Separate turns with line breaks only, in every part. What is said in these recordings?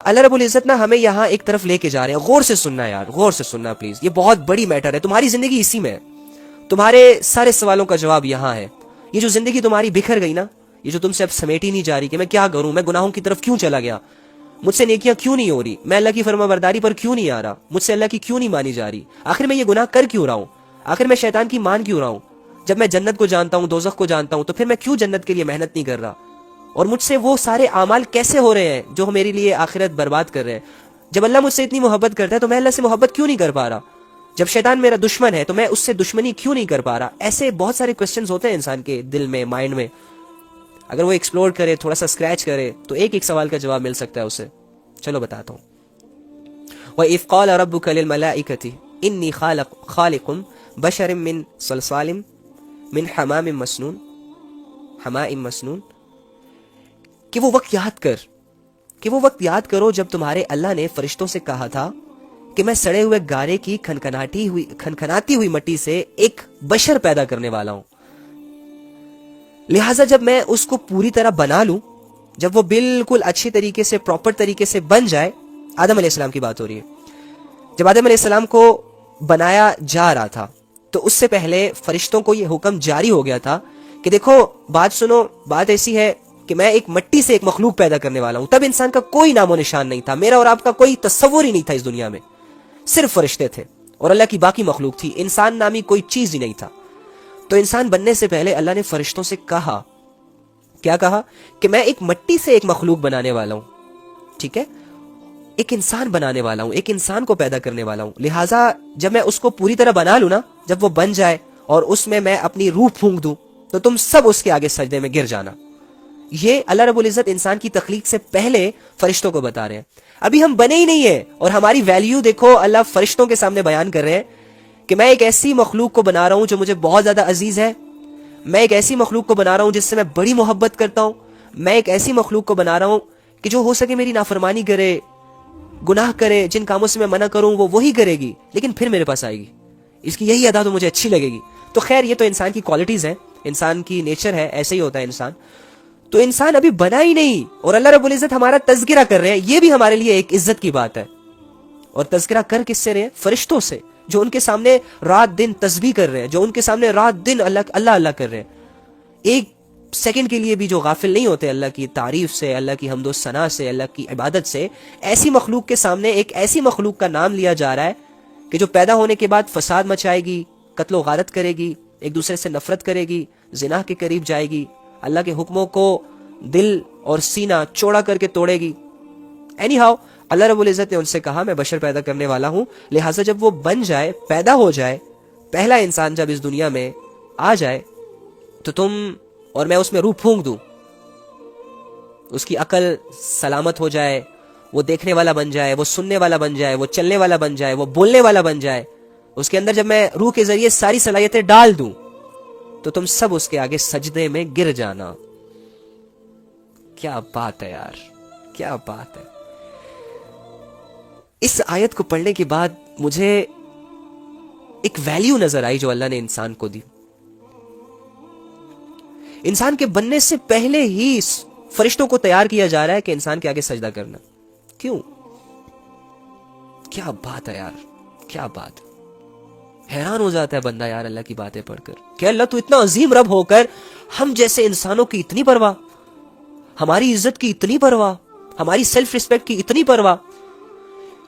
اللہ رب العزت نا ہمیں یہاں ایک طرف لے کے جا رہے ہیں. غور سے سننا یار, غور سے سننا پلیز, یہ بہت بڑی میٹر ہے. تمہاری زندگی اسی میں ہے, تمہارے سارے سوالوں کا جواب یہاں ہے. یہ جو زندگی تمہاری بکھر گئی نا, یہ جو تم سے اب سمیٹی نہیں جا رہی کہ میں کیا کروں, میں گناہوں کی طرف کیوں چلا گیا, مجھ سے نیکیاں کیوں نہیں ہو رہی, میں اللہ کی فرما برداری پر کیوں نہیں آ رہا, مجھ سے اللہ کی کیوں نہیں مانی جا رہی, آخر میں یہ گناہ کر کیوں رہا ہوں, آخر میں شیطان کی مان کیوں رہا ہوں. جب میں جنت کو جانتا ہوں, دوزخ کو جانتا ہوں, تو پھر میں کیوں جنت کے لیے محنت نہیں کر رہا, اور مجھ سے وہ سارے اعمال کیسے ہو رہے ہیں جو میرے لیے آخرت برباد کر رہے ہیں. جب اللہ مجھ سے اتنی محبت کرتا ہے تو میں اللہ سے محبت کیوں نہیں کر پا رہا, جب شیطان میرا دشمن ہے تو میں اس سے دشمنی کیوں نہیں کر پا رہا. ایسے بہت سارے کوسچنز ہوتے ہیں انسان کے دل میں, مائنڈ میں. اگر وہ ایکسپلور کرے, تھوڑا سا اسکریچ کرے, تو ایک ایک سوال کا جواب مل سکتا ہے اسے. چلو بتاتا ہوں. وَإِذْ قَالَ رَبُّكَ لِلْمَلَائِكَةِ إِنِّي خَالِقٌ بَشَرٍ مِّن صَلْصَالٍ مِّن حَمَامٍ مَّسْنُونٍ. کہ وہ وقت یاد کر, کہ وہ وقت یاد کرو جب تمہارے اللہ نے فرشتوں سے کہا تھا کہ میں سڑے ہوئے گارے کی کھنکھناتی ہوئی مٹی سے ایک بشر پیدا کرنے والا ہوں. لہٰذا جب میں اس کو پوری طرح بنا لوں, جب وہ بالکل اچھی طریقے سے, پراپر طریقے سے بن جائے. آدم علیہ السلام کی بات ہو رہی ہے. جب آدم علیہ السلام کو بنایا جا رہا تھا تو اس سے پہلے فرشتوں کو یہ حکم جاری ہو گیا تھا کہ دیکھو بات سنو, بات ایسی ہے کہ میں ایک مٹی سے ایک مخلوق پیدا کرنے والا ہوں. تب انسان کا کوئی نام و نشان نہیں تھا, میرا اور آپ کا کوئی تصور ہی نہیں تھا اس دنیا میں, صرف فرشتے تھے اور اللہ کی باقی مخلوق تھی. انسان نامی کوئی چیز ہی نہیں تھا. تو انسان بننے سے پہلے اللہ نے فرشتوں سے کہا, کیا کہا, کہ میں ایک مٹی سے ایک مخلوق بنانے والا ہوں. ٹھیک ہے, ایک انسان بنانے والا ہوں, ایک انسان کو پیدا کرنے والا ہوں. لہٰذا جب میں اس کو پوری طرح بنا لوں نا, جب وہ بن جائے اور اس میں اپنی روح پھونک دوں, تو تم سب اس کے آگے سجدے میں گر جانا. یہ اللہ رب العزت انسان کی تخلیق سے پہلے فرشتوں کو بتا رہے ہیں. ابھی ہم بنے ہی نہیں ہیں, اور ہماری ویلیو دیکھو اللہ فرشتوں کے سامنے بیان کر رہے ہیں کہ میں ایک ایسی مخلوق کو بنا رہا ہوں جو مجھے بہت زیادہ عزیز ہے, میں ایک ایسی مخلوق کو بنا رہا ہوں جس سے میں بڑی محبت کرتا ہوں, میں ایک ایسی مخلوق کو بنا رہا ہوں کہ جو ہو سکے میری نافرمانی کرے, گناہ کرے, جن کاموں سے میں منع کروں وہ وہی کرے گی, لیکن پھر میرے پاس آئے گی, اس کی یہی ادا تو مجھے اچھی لگے گی. تو خیر یہ تو انسان کی کوالٹیز ہیں, انسان کی نیچر ہے, ایسے ہی ہوتا ہے انسان. تو انسان ابھی بنا ہی نہیں, اور اللہ رب العزت ہمارا تذکرہ کر رہے ہیں. یہ بھی ہمارے لیے ایک عزت کی بات ہے. اور تذکرہ کر کس سے رہے ہیں؟ فرشتوں سے, جو ان کے سامنے رات دن تسبیح کر رہے ہیں, جو ان کے سامنے رات دن اللہ کر رہے ہیں. ایک سیکنڈ کے لیے بھی جو غافل نہیں ہوتے اللہ کی تعریف سے, اللہ کی حمد و ثنا سے, اللہ کی عبادت سے. ایسی مخلوق کے سامنے ایک ایسی مخلوق کا نام لیا جا رہا ہے کہ جو پیدا ہونے کے بعد فساد مچائے گی, قتل و غارت کرے گی, ایک دوسرے سے نفرت کرے گی, زنا کے قریب جائے گی, اللہ کے حکموں کو دل اور سینہ چوڑا کر کے توڑے گی. اینی ہاؤ اللہ رب العزت نے ان سے کہا میں بشر پیدا کرنے والا ہوں. لہٰذا جب وہ بن جائے, پیدا ہو جائے, پہلا انسان جب اس دنیا میں آ جائے, تو تم اور میں اس میں روح پھونک دوں, اس کی عقل سلامت ہو جائے, وہ دیکھنے والا بن جائے, وہ سننے والا بن جائے, وہ چلنے والا بن جائے, وہ بولنے والا بن جائے. اس کے اندر جب میں روح کے ذریعے ساری صلاحیتیں ڈال دوں تو تم سب اس کے آگے سجدے میں گر جانا. کیا بات ہے یار, کیا بات ہے. اس آیت کو پڑھنے کے بعد مجھے ایک ویلیو نظر آئی جو اللہ نے انسان کو دی. انسان کے بننے سے پہلے ہی فرشتوں کو تیار کیا جا رہا ہے کہ انسان کے آگے سجدہ کرنا. کیوں؟ کیا بات ہے یار, کیا بات. حیران ہو جاتا ہے بندہ یار اللہ کی باتیں پڑھ کر کہ اللہ تو اتنا عظیم رب ہو کر ہم جیسے انسانوں کی اتنی پرواہ, ہماری عزت کی اتنی پرواہ, ہماری سیلف ریسپیکٹ کی اتنی پرواہ,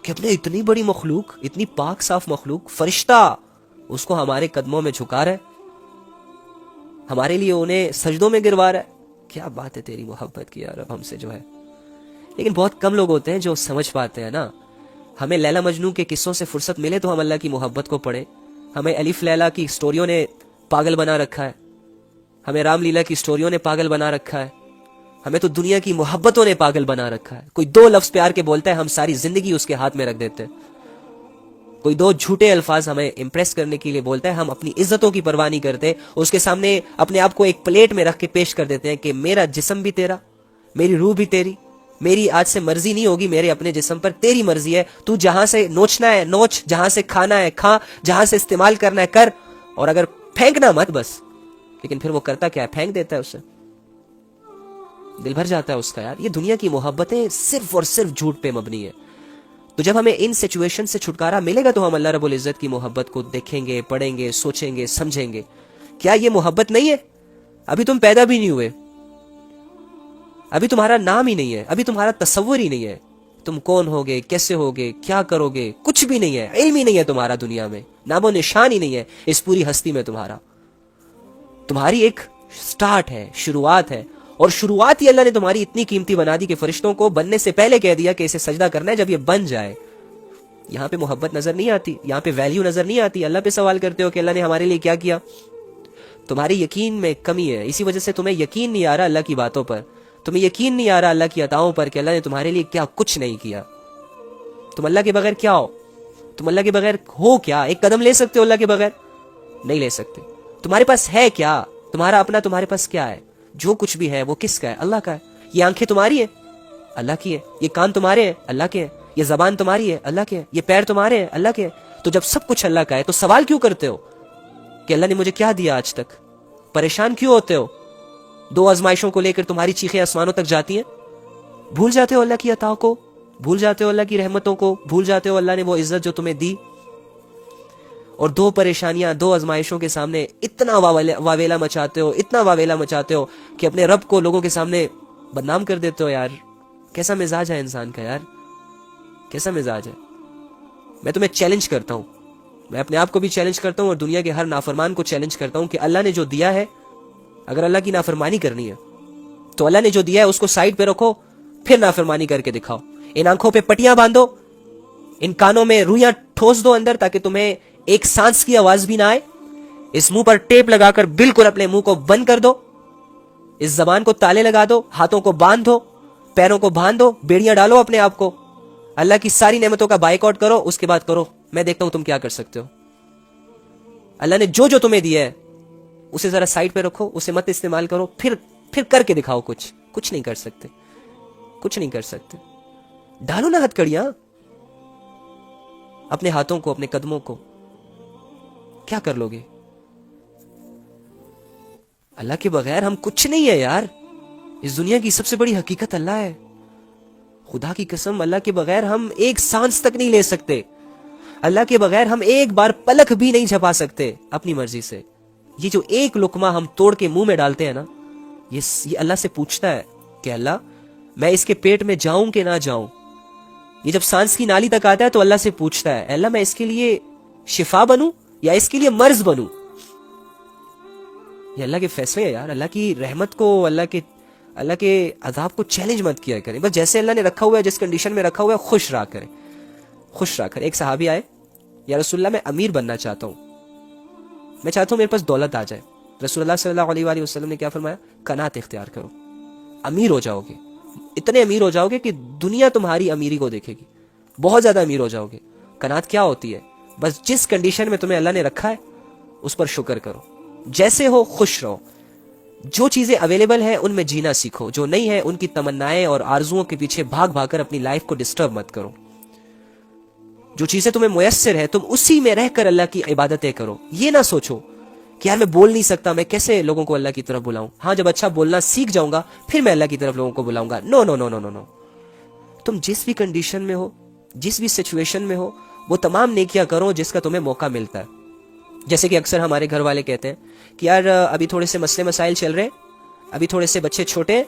کہ اپنے اتنی بڑی مخلوق, اتنی پاک صاف مخلوق, فرشتہ, اس کو ہمارے قدموں میں جھکا رہا ہے, ہمارے لیے انہیں سجدوں میں گروا رہا ہے. کیا بات ہے تیری محبت کی یار اب ہم سے جو ہے. لیکن بہت کم لوگ ہوتے ہیں جو سمجھ پاتے ہیں نا. ہمیں لیلا مجنو کے قصوں سے فرصت ملے تو ہم اللہ کی محبت کو پڑھیں. ہمیں الف لیلا کی سٹوریوں نے پاگل بنا رکھا ہے, ہمیں رام لیلا کی سٹوریوں نے پاگل بنا رکھا ہے, ہمیں تو دنیا کی محبتوں نے پاگل بنا رکھا ہے. کوئی دو لفظ پیار کے بولتا ہے ہم ساری زندگی اس کے ہاتھ میں رکھ دیتے ہیں. کوئی دو جھوٹے الفاظ ہمیں امپریس کرنے کے لیے بولتا ہے, ہم اپنی عزتوں کی پرواہ نہیں کرتے, اس کے سامنے اپنے آپ کو ایک پلیٹ میں رکھ کے پیش کر دیتے ہیں کہ میرا جسم بھی تیرا, میری روح بھی تیری, میری آج سے مرضی نہیں ہوگی میرے اپنے جسم پر, تیری مرضی ہے, تو جہاں سے نوچنا ہے نوچ, جہاں سے کھانا ہے کھا, جہاں سے استعمال کرنا ہے کر, اور اگر پھینکنا مت بس. لیکن پھر وہ کرتا کیا ہے؟ پھینک دیتا ہے اسے. دل بھر جاتا ہے اس کا. یار یہ دنیا کی محبتیں صرف اور صرف جھوٹ پہ مبنی ہے. تو جب ہمیں ان سچویشن سے چھٹکارا ملے گا تو ہم اللہ رب العزت کی محبت کو دیکھیں گے, پڑھیں گے, سوچیں گے, سمجھیں گے. کیا یہ محبت نہیں ہے؟ ابھی تم پیدا بھی نہیں ہوئے, ابھی تمہارا نام ہی نہیں ہے, ابھی تمہارا تصور ہی نہیں ہے, تم کون ہوگے, کیسے ہوگے, کیا کرو گے, کچھ بھی نہیں ہے, علم ہی نہیں ہے تمہارا دنیا میں, نام و نشان ہی نہیں ہے اس پوری ہستی میں تمہارا. تمہاری ایک سٹارٹ ہے, شروعات ہے, اور شروعات ہی اللہ نے تمہاری اتنی قیمتی بنا دی کہ فرشتوں کو بننے سے پہلے کہہ دیا کہ اسے سجدہ کرنا ہے جب یہ بن جائے. یہاں پہ محبت نظر نہیں آتی, یہاں پہ ویلیو نظر نہیں آتی. اللہ پہ سوال کرتے ہو کہ اللہ نے ہمارے لیے کیا کیا. تمہاری یقین میں کمی ہے, اسی وجہ سے تمہیں یقین نہیں آ رہا اللہ کی باتوں پر, تمہیں یقین نہیں آ رہا اللہ کی عطاؤں پر کہ اللہ نے تمہارے لیے کیا کچھ نہیں کیا. تم اللہ کے بغیر کیا ہو؟ تم اللہ کے بغیر ہو کیا؟ ایک قدم لے سکتے ہو اللہ کے بغیر؟ نہیں لے سکتے. تمہارے پاس ہے کیا؟ تمہارا اپنا تمہارے پاس کیا ہے؟ جو کچھ بھی ہے وہ کس کا ہے؟ اللہ کا ہے. یہ آنکھیں تمہاری ہیں, اللہ کی ہے. یہ کان تمہارے ہیں, اللہ کے ہیں. یہ زبان تمہاری ہے, اللہ کے ہے. یہ پیر تمہارے ہیں, اللہ کے ہیں. تو جب سب کچھ اللہ کا ہے تو سوال کیوں کرتے ہو کہ اللہ نے مجھے کیا دیا آج تک؟ پریشان کیوں ہوتے ہو؟ دو آزمائشوں کو لے کر تمہاری چیخیں آسمانوں تک جاتی ہیں. بھول جاتے ہو اللہ کی عطا کو, بھول جاتے ہو اللہ کی رحمتوں کو, بھول جاتے ہو اللہ نے وہ عزت جو تمہیں دی. اور دو پریشانیاں, دو آزمائشوں کے سامنے اتنا واویلا مچاتے ہو, اتنا واویلا مچاتے ہو کہ اپنے رب کو لوگوں کے سامنے بدنام کر دیتے ہو. یار کیسا مزاج ہے انسان کا, یار کیسا مزاج ہے. میں تمہیں چیلنج کرتا ہوں, میں اپنے آپ کو بھی چیلنج کرتا ہوں اور دنیا کے ہر نافرمان کو چیلنج کرتا ہوں کہ اللہ نے جو دیا ہے, اگر اللہ کی نافرمانی کرنی ہے تو اللہ نے جو دیا ہے اس کو سائڈ پہ رکھو, پھر نافرمانی کر کے دکھاؤ. ان آنکھوں پہ پٹیاں باندھو, ان کانوں میں رویاں ٹھوس دو اندر تاکہ تمہیں ایک سانس کی آواز بھی نہ آئے. اس منہ پر ٹیپ لگا کر بالکل اپنے منہ کو بند کر دو. اس زبان کو تالے لگا دو, ہاتھوں کو باندھ دو, پیروں کو باندھ دو, بیڑیاں ڈالو اپنے آپ کو. اللہ کی ساری نعمتوں کا بائیک آؤٹ کرو, اس کے بعد کرو, میں دیکھتا ہوں تم کیا کر سکتے ہو. اللہ نے جو تمہیں دیا ہے اسے ذرا سائڈ پہ رکھو, اسے مت استعمال کرو, پھر کر کے دکھاؤ. کچھ نہیں کر سکتے, کچھ نہیں کر سکتے. ڈالو نا ہتھکڑیاں اپنے ہاتھوں کو, اپنے قدموں کو. کیا کر لو گے؟ اللہ کے بغیر ہم کچھ نہیں ہے یار. اس دنیا کی سب سے بڑی حقیقت اللہ ہے. خدا کی قسم, اللہ کے بغیر ہم ایک سانس تک نہیں لے سکتے. اللہ کے بغیر ہم ایک بار پلک بھی نہیں جھپا سکتے اپنی مرضی سے. یہ جو ایک لقمہ ہم توڑ کے منہ میں ڈالتے ہیں نا, یہ اللہ سے پوچھتا ہے کہ اللہ میں اس کے پیٹ میں جاؤں کہ نہ جاؤں. یہ جب سانس کی نالی تک آتا ہے تو اللہ سے پوچھتا ہے اللہ میں اس کے لیے شفا بنوں یا اس کے لیے مرض بنوں. یہ اللہ کے فیصلے ہیں یار. اللہ کی رحمت کو, اللہ کے عذاب کو چیلنج مت کیا کریں. بس جیسے اللہ نے رکھا ہوا ہے, جس کنڈیشن میں رکھا ہوا ہے, خوش رہا کریں, خوش رہا کریں. ایک صحابی آئے, یا رسول اللہ میں امیر بننا چاہتا ہوں, میں چاہتا ہوں میرے پاس دولت آ جائے. رسول اللہ صلی اللہ علیہ وآلہ وسلم نے کیا فرمایا؟ قناعت اختیار کرو, امیر ہو جاؤ گے, اتنے امیر ہو جاؤ گے کہ دنیا تمہاری امیری کو دیکھے گی, بہت زیادہ امیر ہو جاؤ گے. قناعت کیا ہوتی ہے؟ بس جس کنڈیشن میں تمہیں اللہ نے رکھا ہے اس پر شکر کرو, جیسے ہو خوش رہو. جو چیزیں اویلیبل ہیں ان میں جینا سیکھو, جو نہیں ہے ان کی تمنائیں اور آرزوؤں کے پیچھے بھاگ بھاگ کر اپنی لائف کو ڈسٹرب مت کرو. جو چیزیں تمہیں میسر ہے تم اسی میں رہ کر اللہ کی عبادتیں کرو. یہ نہ سوچو کہ یار میں بول نہیں سکتا, میں کیسے لوگوں کو اللہ کی طرف بلاؤں. ہاں جب اچھا بولنا سیکھ جاؤں گا پھر میں اللہ کی طرف لوگوں کو بلاؤں گا. نو نو نو نو نو نو. تم جس بھی کنڈیشن میں ہو, جس بھی سچویشن میں ہو, وہ تمام نیکیاں کرو جس کا تمہیں موقع ملتا ہے. جیسے کہ اکثر ہمارے گھر والے کہتے ہیں کہ یار ابھی تھوڑے سے مسئلے مسائل چل رہے ہیں, ابھی تھوڑے سے بچے چھوٹے ہیں,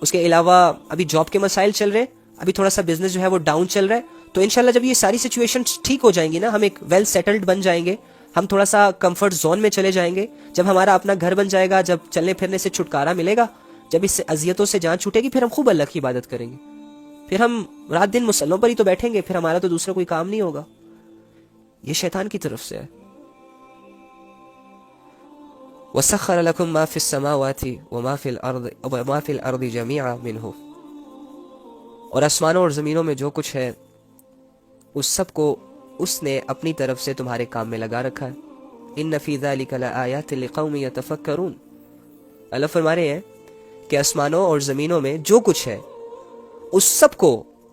اس کے علاوہ ابھی جاب کے مسائل چل رہے ہیں, ابھی تھوڑا سا بزنس جو ہے وہ ڈاؤن چل رہا ہے. تو انشاءاللہ جب یہ ساری سچویشن ٹھیک ہو جائیں گی نا, ہم ایک ویل سیٹلڈ بن جائیں گے, ہم تھوڑا سا کمفرٹ زون میں چلے جائیں گے, جب ہمارا اپنا گھر بن جائے گا, جب چلنے پھرنے سے چھٹکارا ملے گا, جب اس اذیتوں سے جان چھوٹے گی, پھر ہم خوب اللہ کی عبادت کریں گے, پھر ہم رات دن مسلوں پر ہی تو بیٹھیں گے, پھر ہمارا تو دوسرا کوئی کام نہیں ہوگا. یہ شیطان کی طرف سے ہے. وَسَخَّرَ لَكُم مَّا فِي السَّمَاوَاتِ وَمَا فِي الْأَرْضِ جَمِيعًا مِّنْهُ, اور آسمانوں اور زمینوں میں جو کچھ ہے اس سب کو اس نے اپنی طرف سے تمہارے کام میں لگا رکھا ہے. إِنَّ فِي ذَلِكَ لَآيَاتٍ لِقَوْمٍ يَتَفَكَّرُونَ. اللہ فرما رہے ہیں کہ آسمانوں اور زمینوں میں جو کچھ ہے اس سب کو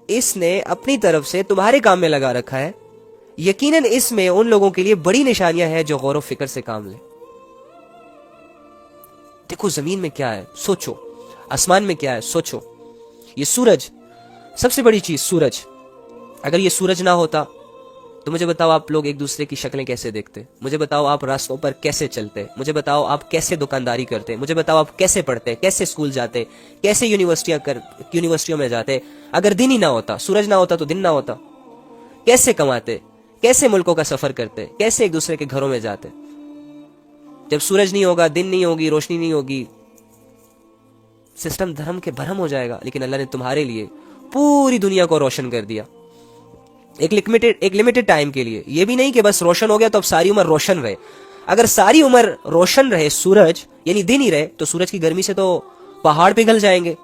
اس نے اپنی طرف سے تمہارے کام میں لگا رکھا ہے. یقیناً اس میں ان لوگوں کے لیے بڑی نشانیاں ہیں جو غور و فکر سے کام لیں. دیکھو زمین میں کیا ہے, سوچو. آسمان میں کیا ہے سوچو. یہ سورج, سب سے بڑی چیز سورج. اگر یہ سورج نہ ہوتا تو مجھے بتاؤ آپ لوگ ایک دوسرے کی شکلیں کیسے دیکھتے, مجھے بتاؤ آپ راستوں پر کیسے چلتے, مجھے بتاؤ آپ کیسے دکانداری کرتے, مجھے بتاؤ آپ کیسے پڑھتے, کیسے اسکول جاتے, کیسے یونیورسٹیوں میں جاتے. اگر دن ہی نہ ہوتا, سورج نہ ہوتا تو دن نہ ہوتا, کیسے کماتے, کیسے ملکوں کا سفر کرتے, کیسے ایک دوسرے کے گھروں میں جاتے. جب سورج نہیں ہوگا, دن نہیں ہوگی, روشنی نہیں ہوگی, سسٹم دھرم کے بھرم ہو جائے گا. لیکن اللہ نے تمہارے لیے پوری دنیا کو روشن کر دیا ایک لمیٹڈ ٹائم کے لیے. یہ بھی نہیں کہ بس روشن ہو گیا تو اب ساری عمر روشن رہے. اگر ساری عمر روشن رہے سورج, یعنی دن ہی رہے, تو سورج کی گرمی سے تو پہاڑ پگھل جائیں گے.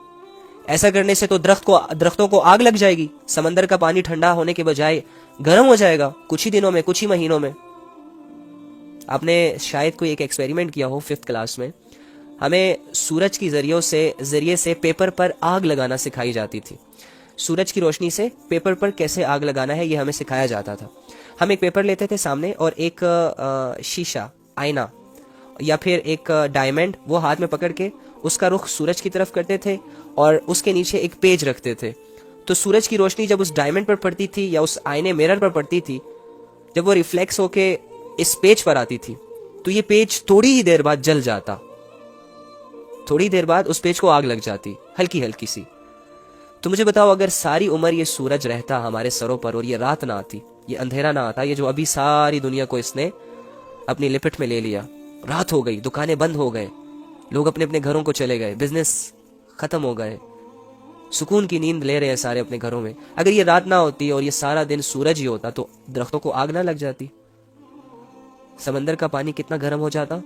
ایسا کرنے سے تو درختوں کو آگ لگ جائے گی. سمندر کا پانی ٹھنڈا ہونے کے بجائے گرم ہو جائے گا کچھ ہی دنوں میں, کچھ ہی مہینوں میں. آپ نے شاید کوئی ایک ایکسپیریمنٹ کیا ہو 5th کلاس میں. ہمیں سورج کی ذریعے سے پیپر پر آگ لگانا سکھائی جاتی تھی. سورج کی روشنی سے پیپر پر کیسے آگ لگانا ہے یہ ہمیں سکھایا جاتا تھا. ہم ایک پیپر لیتے تھے سامنے اور ایک شیشہ, آئینہ یا پھر ایک ڈائمنڈ وہ ہاتھ میں پکڑ کے اس کا رخ سورج کی طرف کرتے تھے اور اس کے نیچے ایک پیج رکھتے تھے. تو سورج کی روشنی جب اس ڈائمنڈ پر پڑتی تھی یا اس آئینے میرر پر پڑتی تھی, جب وہ ریفلیکس ہو کے اس پیج پر آتی تھی تو یہ پیج تھوڑی ہی دیر بعد جل جاتا, تھوڑی دیر بعد اس پیج کو آگ لگ جاتی ہلکی ہلکی سی. تو مجھے بتاؤ اگر ساری عمر یہ سورج رہتا ہمارے سروں پر اور یہ رات نہ آتی, یہ اندھیرا نہ آتا, یہ جو ابھی ساری دنیا کو اس نے اپنی لپٹ میں لے لیا, رات ہو گئی, دکانیں بند ہو گئے, لوگ اپنے اپنے گھروں کو چلے گئے, بزنس ختم ہو گئے, سکون کی نیند لے رہے ہیں سارے اپنے گھروں میں. اگر یہ رات نہ ہوتی اور یہ سارا دن سورج ہی ہوتا تو درختوں کو آگ نہ لگ جاتی, سمندر کا پانی کتنا گرم ہو جاتا,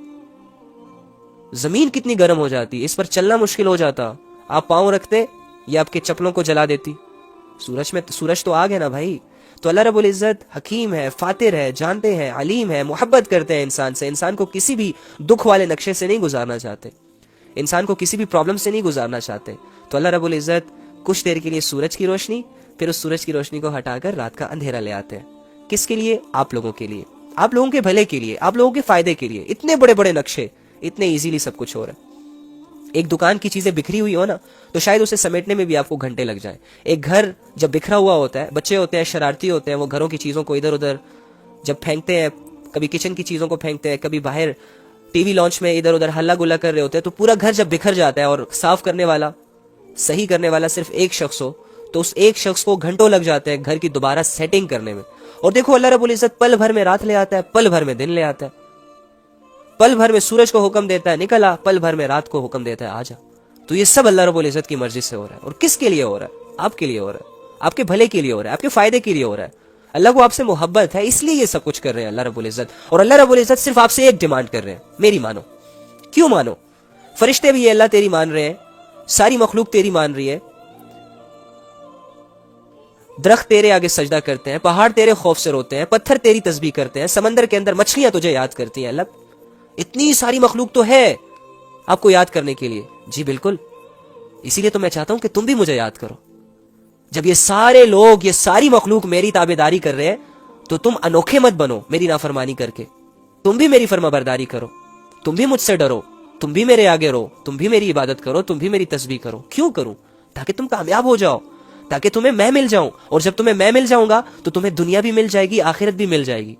زمین کتنی گرم ہو جاتی, اس پر چلنا مشکل ہو جاتا. آپ پاؤں رکھتے یہ آپ کے چپلوں کو جلا دیتی. سورج تو آگ ہے نا بھائی. تو اللہ رب العزت حکیم ہے, فاتر ہے, جانتے ہیں, علیم ہے, محبت کرتے ہیں انسان سے, انسان کو کسی بھی دکھ والے نقشے سے نہیں گزارنا چاہتے, انسان کو کسی بھی پرابلم سے نہیں گزارنا چاہتے. تو اللہ رب العزت کچھ دیر کے لیے سورج کی روشنی, پھر اس سورج کی روشنی کو ہٹا کر رات کا اندھیرا لے آتے ہیں. کس کے لیے؟ آپ لوگوں کے لیے, آپ لوگوں کے بھلے کے لیے, آپ لوگوں کے فائدے کے لیے. اتنے بڑے بڑے نقشے, اتنے ایزیلی سب کچھ ہو رہا ہے. ایک دکان کی چیزیں بکھری ہوئی ہو نا تو شاید اسے سمیٹنے میں بھی آپ کو گھنٹے لگ جائیں. ایک گھر جب بکھرا ہوا ہوتا ہے, بچے ہوتے ہیں شرارتی ہوتے ہیں, وہ گھروں کی چیزوں کو ادھر ادھر جب پھینکتے ہیں, کبھی کچن کی چیزوں کو پھینکتے ہیں, کبھی باہر ٹی وی لانچ میں ادھر ادھر ہلا گلا کر رہے ہوتے ہیں, تو پورا گھر جب بکھر جاتا ہے اور صاف کرنے والا, صحیح کرنے والا صرف ایک شخص ہو تو اس ایک شخص کو گھنٹوں لگ جاتے ہیں گھر کی دوبارہ سیٹنگ کرنے میں. اور دیکھو اللہ رب العزت پل بھر میں رات لے آتا ہے, پل بھر میں دن لے آتا ہے, پل بھر میں سورج کو حکم دیتا ہے نکلا, پل بھر میں رات کو حکم دیتا ہے آجا. تو یہ سب اللہ رب العزت کی مرضی سے ہو رہا ہے. اور کس کے لیے ہو رہا ہے؟ آپ کے لیے ہو رہا ہے, آپ کے بھلے کے لیے ہو رہا ہے, آپ کے فائدے کے لیے ہو رہا ہے. اللہ کو آپ سے محبت ہے اس لیے یہ سب کچھ کر رہے ہیں اللہ رب العزت. اور اللہ رب العزت صرف آپ سے ایک ڈیمانڈ کر رہے ہیں, میری مانو. کیوں مانو؟ فرشتے بھی اللہ تیری مان رہے ہیں, ساری مخلوق تیری مان رہی ہے, درخت تیرے آگے سجدہ کرتے ہیں, پہاڑ تیرے خوف سے روتے ہیں, پتھر تیری تسبیح کرتے ہیں, سمندر کے اندر مچھلیاں تجھے یاد کرتی ہیں. اللہ اتنی ساری مخلوق تو ہے آپ کو یاد کرنے کے لیے. جی بالکل, اسی لیے تو میں چاہتا ہوں کہ تم بھی مجھے یاد کرو. جب یہ سارے لوگ, یہ ساری مخلوق میری تابعداری کر رہے ہیں تو تم انوکھے مت بنو میری نافرمانی کر کے. تم بھی میری فرما برداری کرو, تم بھی مجھ سے ڈرو, تم بھی میرے آگے رو, تم بھی میری عبادت کرو, تم بھی میری تسبیح کرو. کیوں کروں؟ تاکہ تم کامیاب ہو جاؤ, تاکہ تمہیں میں مل جاؤں. اور جب تمہیں میں مل جاؤں گا تو تمہیں دنیا بھی مل جائے گی, آخرت بھی مل جائے گی.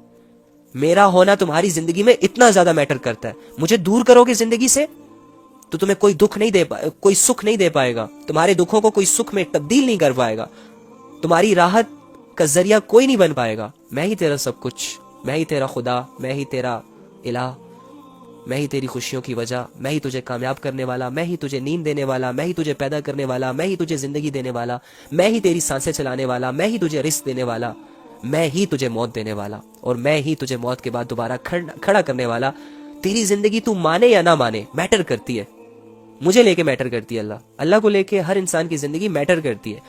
میرا ہونا تمہاری زندگی میں اتنا زیادہ میٹر کرتا ہے. مجھے دور کرو گے زندگی سے تو تمہیں کوئی دکھ نہیں دے کوئی سکھ نہیں دے پائے گا, تمہارے دکھوں کو کوئی سکھ میں تبدیل نہیں کر پائے گا, تمہاری راحت کا ذریعہ کوئی نہیں بن پائے گا. میں ہی تیرا سب کچھ, میں ہی تیرا خدا, میں ہی تیرا الہ, میں ہی تیری خوشیوں کی وجہ, میں ہی تجھے کامیاب کرنے والا, میں ہی تجھے نیند دینے والا, میں ہی تجھے پیدا کرنے والا, میں ہی تجھے زندگی دینے والا, میں ہی تیری سانسیں چلانے والا, میں ہی تجھے رزق دینے والا, میں ہی تجھے موت دینے والا, اور میں ہی تجھے موت کے بعد دوبارہ کھڑا کرنے والا. تیری زندگی تو مانے یا نہ مانے میٹر کرتی ہے, مجھے لے کے میٹر کرتی ہے. اللہ کو لے کے ہر انسان کی زندگی میٹر کرتی ہے.